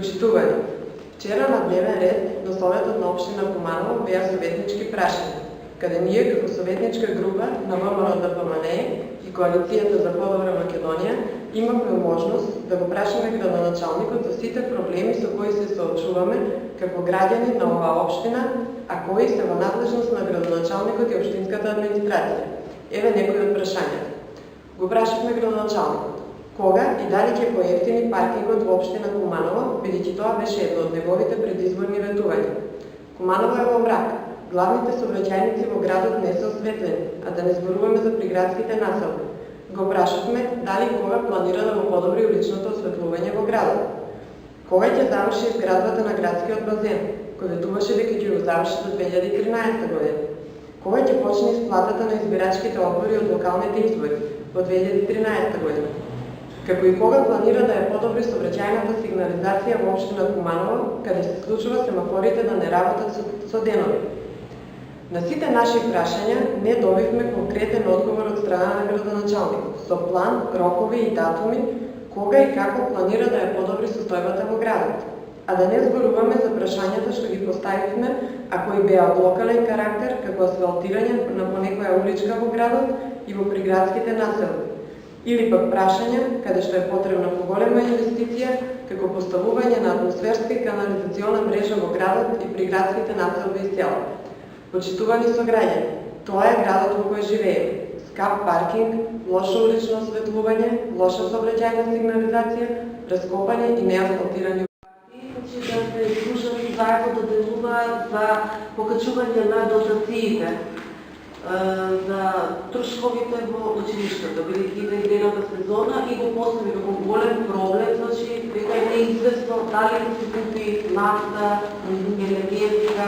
Почитувани. Вчера на дневен ред на Советот на општина Куманово беа советнички прашања, каде ние како советничка група на ВМРО-ДПМНЕ и Коалицијата за подобра Македонија имавме можност да го прашаме градоначалникот за сите проблеми со кои се соочуваме како граѓани на оваа општина, а кои се во надлежност на градоначалникот и општинската администрација. Еве некои од прашањата. Го прашавме градоначалникот кога и дали ќе поевтини паркингот во општина Куманово, бидејќи тоа беше едно од неговите предизборни ветувања. Куманово е во мрак. Главните сообраќајници во градот не се осветлени, а да не зборуваме за приградските населби. Го прашавме дали кога планира да го подобри уличното осветлување во градот. Кога ќе заврши изградбата на градскиот базен, кој ветуваше дека ќе го заврши до 2013 година. Кога ќе почне исплатата на избирачките одбори од локалните избори во 2013 година. Како и кога планира да ја подобри сообраќајната сигнализација во општина Куманово, каде се случува семафорите да не работат со денови. На сите наши прашања не добивме конкретен одговор од страна на градоначалникот, со план, рокови и датуми, кога и како планира да ја подобри состојбата во градот. А да не зборуваме за прашањата што ги поставивме, а кои беа од локален карактер, како асфалтирање на понекоја уличка во градот и во приградските населби. Или пак прашања, каде што е потребна поголема инвестиција, како поставување на атмосферска и канализациона мрежа во градот и приградските населби и села. Почитувани сограѓани, тоа е градот во кој живееме. Скап паркинг, лошо улично осветлување, лоша сообраќајна сигнализација, раскопање и неасфалтирани да се слушат заедно да делуваат за покачување на дотациите за трошковите во училиштето, бидејќи иде грената сезона и го постави како голем проблем, значи дека е неизвестно дали да се купи нафта, енергетика.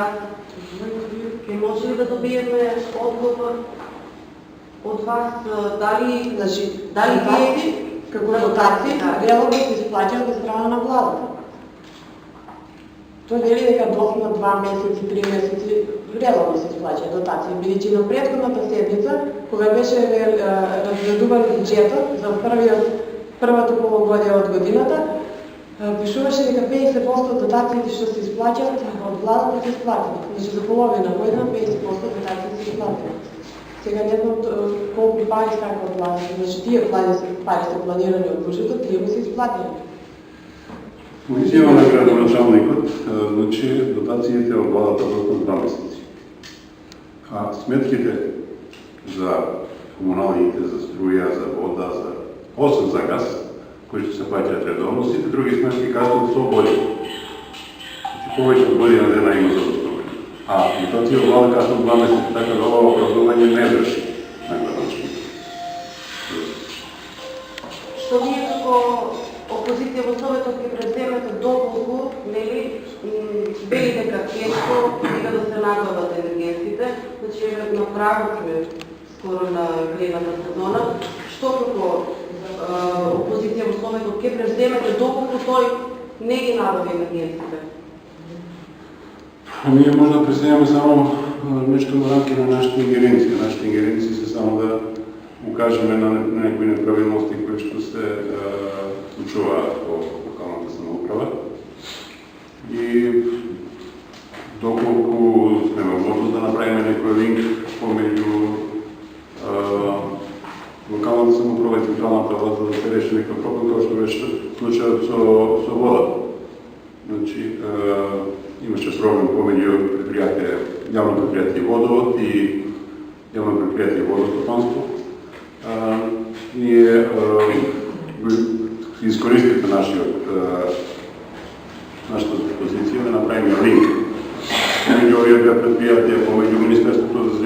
Ке може ли да добиеме одговор од вас, дали вие како дотации реално се исплаќаат од страна на владата? Тоа нели дека досна 2 месеци, 3 месеци реално се исплаќаат дотации, бидејќи на претходната седмица, кога беше разгледуван буџетот за првото полугодие од годината, пишуваше дека 50% од дотациите што се исплаќаат од владата се исплатени. Значи за половина година 50% од дотациите се исплатени. Сега не знам колку пари сака од владата, значи тие пари се планирани од буџетот, тие му се исплатени. Изјава на градоначалникот, значи дотациите од владата до 2 месеци. А сметките за комуналните, за струја, за вода, освен за газ, кои што се плаќаат редовно, сите други сметки каснат со година. Значи повеќе од година дена има за доставување. А дотација од влада каснат 2 месеци, така да ова оправдување не врши на градоначалникот. Што вие како опозиција во Советот ќе преземете доколку, нели, вели дека тешко дека да се набават енергетите, значи направо сме скоро на грејната сезона, што како опозиција во Советот ќе преземете доколку тој не ги набави енергетите? Ние може да преземеме само нешто на рамки на нашите ингеренции. Нашите ингеренции се само да укажеме на некои неправилности кои што се случуваат во локалната самоуправа. И доколку сме можност да направиме некој линк помеѓу локалната самоуправа и централната власт да се реши некој проблем, како што беше случајот со водата. Значи, имаше проблем помеѓу јавно предпријатие водовод и јавно предпријатие водостопанство. Ние искористивме нашата позиција да направиме линк помеѓу овие две предпријатија, помеѓу Министерството за